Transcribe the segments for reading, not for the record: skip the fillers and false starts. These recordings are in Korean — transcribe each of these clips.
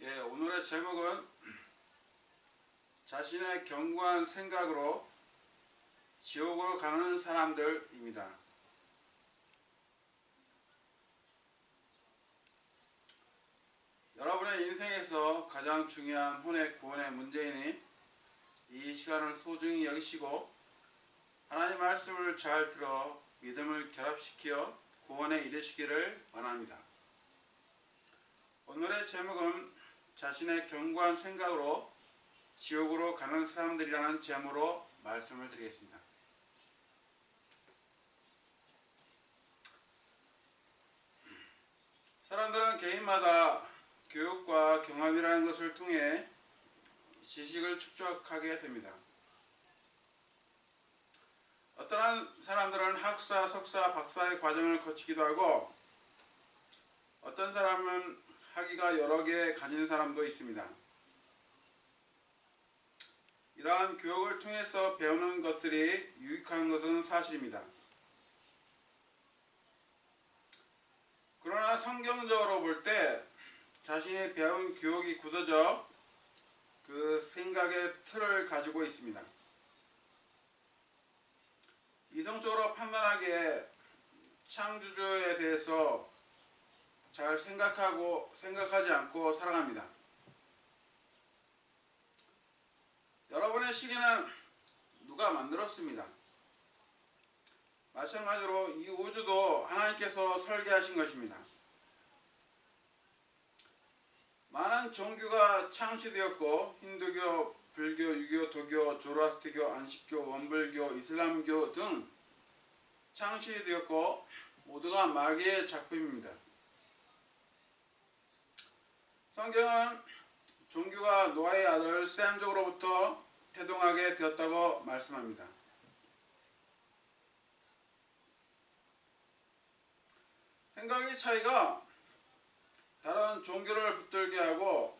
오늘의 제목은 자신의 견고한 생각으로 지옥으로 가는 사람들입니다. 여러분의 인생에서 가장 중요한 혼의 구원의 문제이니 이 시간을 소중히 여기시고 하나님의 말씀을 잘 들어 믿음을 결합시켜 구원에 이르시기를 원합니다. 오늘의 제목은 자신의 견고한 생각으로 지옥으로 가는 사람들이라는 제목으로 말씀을 드리겠습니다. 사람들은 개인마다 교육과 경험이라는 것을 통해 지식을 축적하게 됩니다. 어떠한 사람들은 학사, 석사, 박사의 과정을 거치기도 하고 어떤 사람은 학위가 여러 개 가진 사람도 있습니다. 이러한 교육을 통해서 배우는 것들이 유익한 것은 사실입니다. 그러나 성경적으로 볼 때 자신이 배운 교육이 굳어져 그 생각의 틀을 가지고 있습니다. 이성적으로 판단하기에 창조주에 대해서 잘 생각하지 않고 살아갑니다. 여러분의 시계는 누가 만들었습니다. 마찬가지로 이 우주도 하나님께서 설계하신 것입니다. 많은 종교가 창시되었고 힌두교, 불교, 유교, 도교, 조로아스트교, 안식교, 원불교, 이슬람교 등 창시되었고 모두가 마귀의 작품입니다. 성경은 종교가 노아의 아들 셈족으로부터 태동하게 되었다고 말씀합니다. 생각의 차이가 다른 종교를 붙들게 하고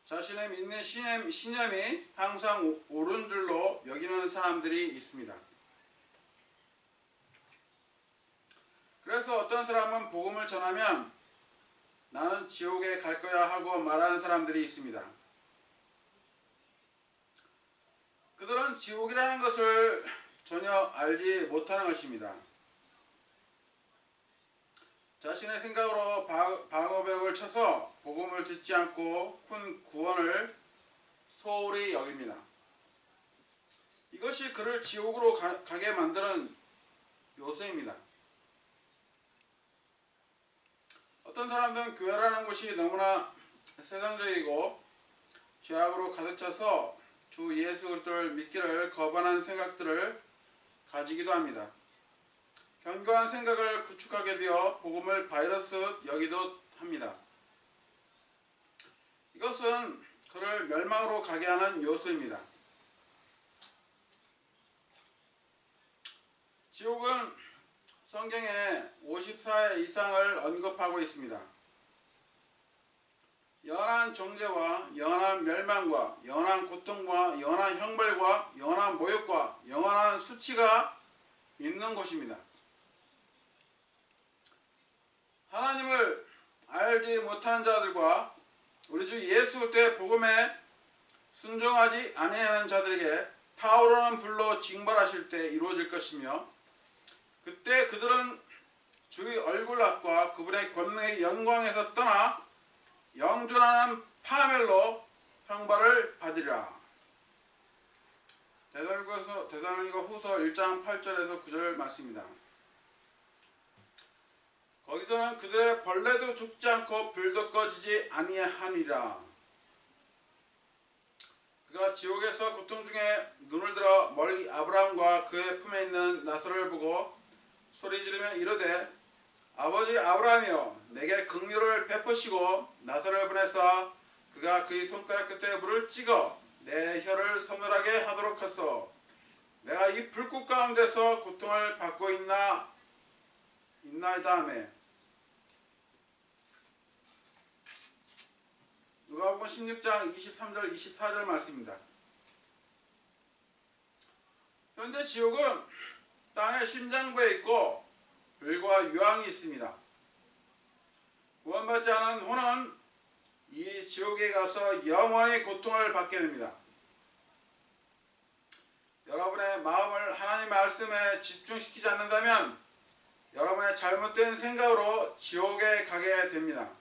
자신의 믿는 신념이 항상 옳은 줄로 여기는 사람들이 있습니다. 그래서 어떤 사람은 복음을 전하면 나는 지옥에 갈 거야 하고 말하는 사람들이 있습니다. 그들은 지옥이라는 것을 전혀 알지 못하는 것입니다. 자신의 생각으로 방어벽을 쳐서 복음을 듣지 않고 큰 구원을 소홀히 여깁니다. 이것이 그를 지옥으로 가게 만드는 요소입니다. 어떤 사람들은 교회라는 곳이 너무나 세상적이고 죄악으로 가득 차서 주 예수 그리스도를 믿기를 거부하는 생각들을 가지기도 합니다. 견고한 생각을 구축하게 되어 복음을 바이러스 여기도 합니다. 이것은 그를 멸망으로 가게 하는 요소입니다. 지옥은 성경에 54회 이상을 언급하고 있습니다. 영원한 정죄와 영원한 멸망과 영원한 고통과 영원한 형벌과 영원한 모욕과 영원한 수치가 있는 곳입니다. 하나님을 알지 못하는 자들과 우리 주 예수 그리스도의 복음에 순종하지 아니하는 자들에게 타오르는 불로 징벌하실 때 이루어질 것이며 그때 그들은 주의 얼굴 앞과 그분의 권능의 영광에서 떠나 영존하는 파멸로 형벌을 받으리라. 데살로니가 후서 1장 8절에서 9절 말씀입니다. 거기서는 그들의 벌레도 죽지 않고 불도 꺼지지 아니하니라. 그가 지옥에서 고통 중에 눈을 들어 멀리 아브라함과 그의 품에 있는 나사로를 보고 소리 지르며 이르되 아버지 아브라함이여 내게 긍휼을 베푸시고 나사로를 보내사 그가 그의 손가락 끝에 물을 찍어 내 혀를 서늘하게 하도록 하소. 내가 이 불꽃 가운데서 고통을 받고 있나이다 하며 누가복음 16장 23절 24절 말씀입니다. 현재 지옥은 땅의 심장부에 있고 불과 유황이 있습니다. 구원받지 않은 혼은 이 지옥에 가서 영원히 고통을 받게 됩니다. 여러분의 마음을 하나님 말씀에 집중시키지 않는다면 여러분의 잘못된 생각으로 지옥에 가게 됩니다.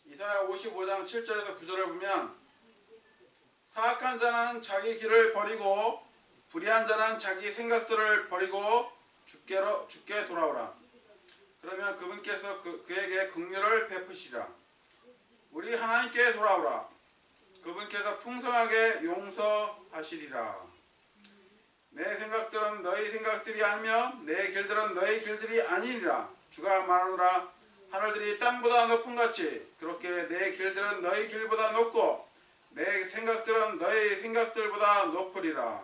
이사야 55장 7절에서 9절을 보면 사악한 자는 자기 길을 버리고 불의한 자는 자기 생각들을 버리고 주께 돌아오라. 그러면 그분께서 그에게 긍휼을 베푸시라. 우리 하나님께 돌아오라. 그분께서 풍성하게 용서하시리라. 내 생각들은 너희 생각들이 아니며 내 길들은 너희 길들이 아니니라. 주가 말하노라. 하늘들이 땅보다 높음같이 그렇게 내 길들은 너희 길보다 높고 내 생각들은 너희 생각들보다 높으리라.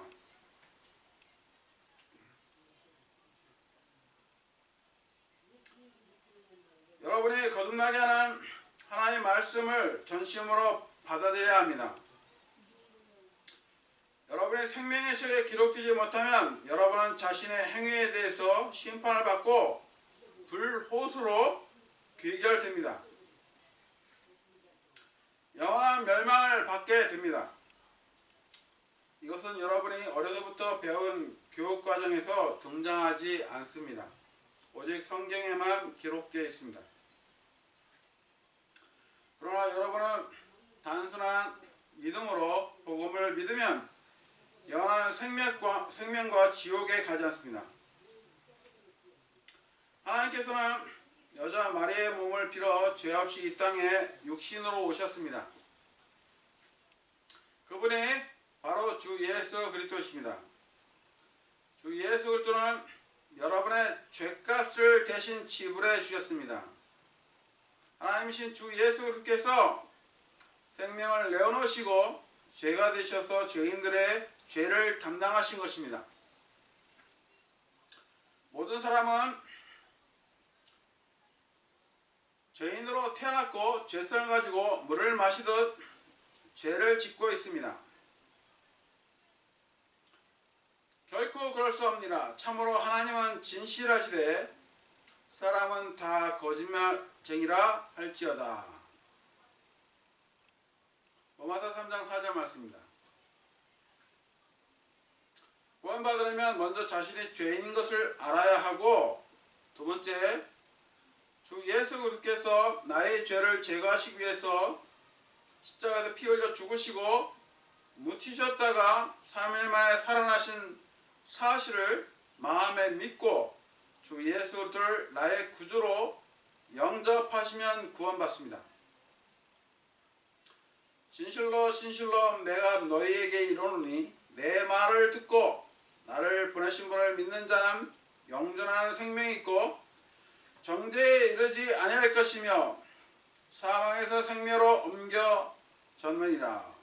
여러분이 거듭나게 하는 하나님의 말씀을 전심으로 받아들여야 합니다. 여러분의 생명의 책에 기록되지 못하면 여러분은 자신의 행위에 대해서 심판을 받고 불호수로 귀결됩니다. 영원한 멸망을 받게 됩니다. 이것은 여러분이 어려서부터 배운 교육과정에서 등장하지 않습니다. 오직 성경에만 기록되어 있습니다. 그러나 여러분은 단순한 믿음으로 복음을 믿으면 영원한 생명과 지옥에 가지 않습니다. 하나님께서는 여자 마리아의 몸을 빌어 죄 없이 이 땅에 육신으로 오셨습니다. 그분이 바로 주 예수 그리스도이십니다. 주 예수 그리스도는 여러분의 죄값을 대신 지불해 주셨습니다. 하나님이신 주 예수 그리스도께서 생명을 내어놓으시고 죄가 되셔서 죄인들의 죄를 담당하신 것입니다. 모든 사람은 죄인으로 태어났고 죄성을 가지고 물을 마시듯 죄를 짓고 있습니다. 결코 그럴 수 없느니라. 참으로 하나님은 진실하시되 사람은 다 거짓말쟁이라 할지어다. 로마서 3장 4절 말씀입니다. 구원받으려면 먼저 자신이 죄인인 것을 알아야 하고, 두 번째, 주 예수 그리스도께서 나의 죄를 제거하시기 위해서 십자가에서 피 흘려 죽으시고 묻히셨다가 3일 만에 살아나신 사실을 마음에 믿고 주 예수 그리스도를 나의 구주로 영접하시면 구원받습니다. 진실로 진실로 내가 너희에게 이르노니 내 말을 듣고 나를 보내신 분을 믿는 자는 영존하는 생명이 있고 정죄에 이르지 아니할 것이며 사망에서 생명으로 옮겨졌느니라.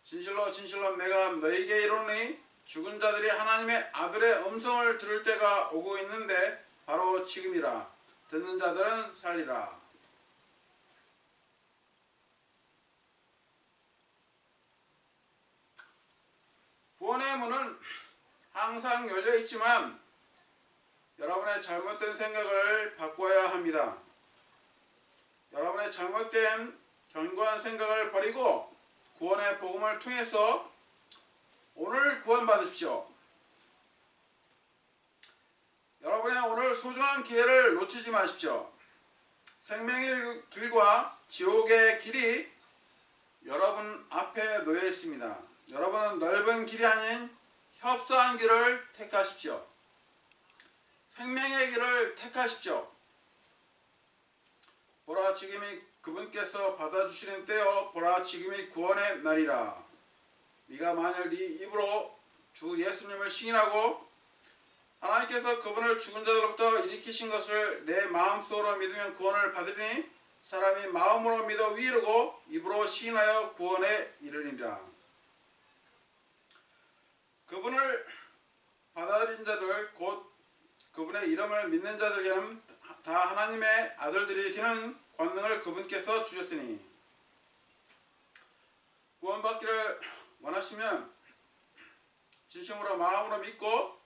진실로 진실로 내가 너희에게 이르노니 죽은 자들이 하나님의 아들의 음성을 들을 때가 오고 있는데 바로 지금이라. 듣는 자들은 살리라. 구원의 문은 항상 열려 있지만 여러분의 잘못된 생각을 바꿔야 합니다. 여러분의 잘못된 견고한 생각을 버리고 구원의 복음을 통해서 오늘 구원받으십시오. 여러분의 오늘 소중한 기회를 놓치지 마십시오. 생명의 길과 지옥의 길이 여러분 앞에 놓여 있습니다. 여러분은 넓은 길이 아닌 협소한 길을 택하십시오. 생명의 길을 택하십시오. 보라 지금이 그분께서 받아주시는 때요. 보라 지금이 구원의 날이라. 네가 만일 네 입으로 주 예수님을 시인하고 하나님께서 그분을 죽은 자들로부터 일으키신 것을 내 마음속으로 믿으면 구원을 받으리니 사람이 마음으로 믿어 위르고 입으로 시인하여 구원에 이르리라. 그분을 받아들인 자들 곧 그분의 이름을 믿는 자들에게는 다 하나님의 아들들이 되는 권능을 그분께서 주셨으니 구원받기를 원하시면 진심으로 마음으로 믿고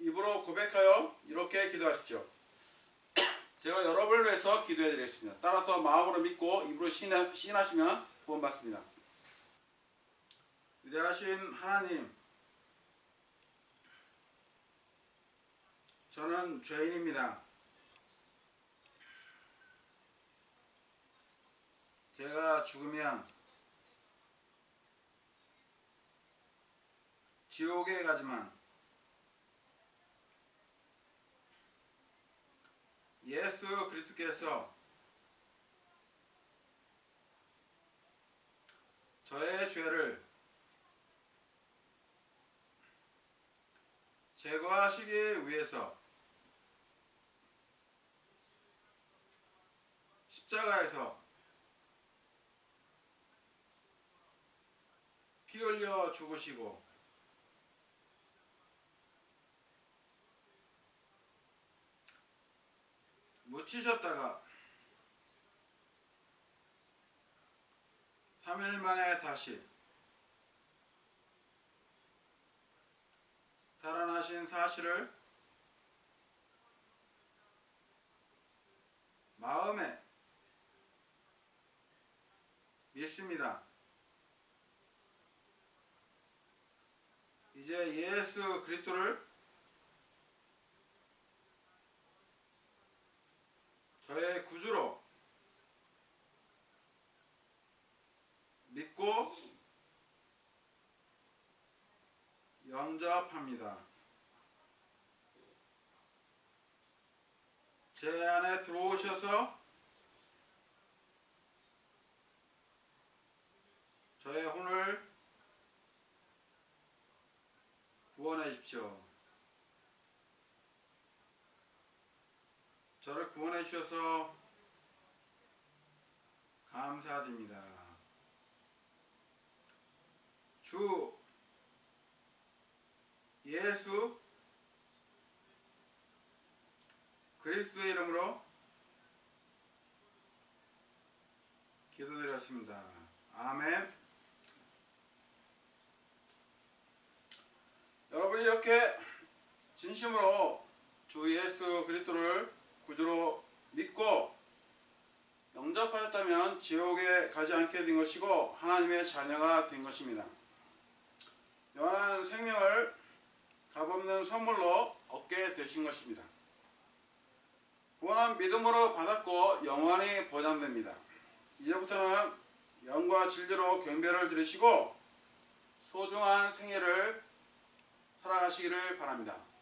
입으로 고백하여 이렇게 기도하십시오. 제가 여러분을 위해서 기도해 드리겠습니다. 따라서 마음으로 믿고 입으로 시인하시면 구원받습니다. 위대하신 하나님, 저는 죄인입니다. 제가 죽으면 지옥에 가지만 예수 그리스도께서 저의 죄를 제거하시기 위해서 십자가에서 피 흘려 죽으시고 묻히셨다가 3일 만에 다시 살아나신 사실을 마음에 믿습니다. 이제 예수 그리스도를 저의 구주로 믿고 영접합니다. 제 안에 들어오셔서 저의 혼을 구원해 주십시오. 저를 구원해 주셔서 감사드립니다. 주 예수 그리스도의 이름으로 기도드렸습니다. 아멘. 여러분이 이렇게 진심으로 주 예수 그리스도를 구주로 믿고 영접하였다면 지옥에 가지 않게 된 것이고 하나님의 자녀가 된 것입니다. 영원한 생명을 값없는 선물로 얻게 되신 것입니다. 구원은 믿음으로 받았고 영원히 보장됩니다. 이제부터는 영과 진리로 경배를 드리시고 소중한 생애를 살아가시기를 바랍니다.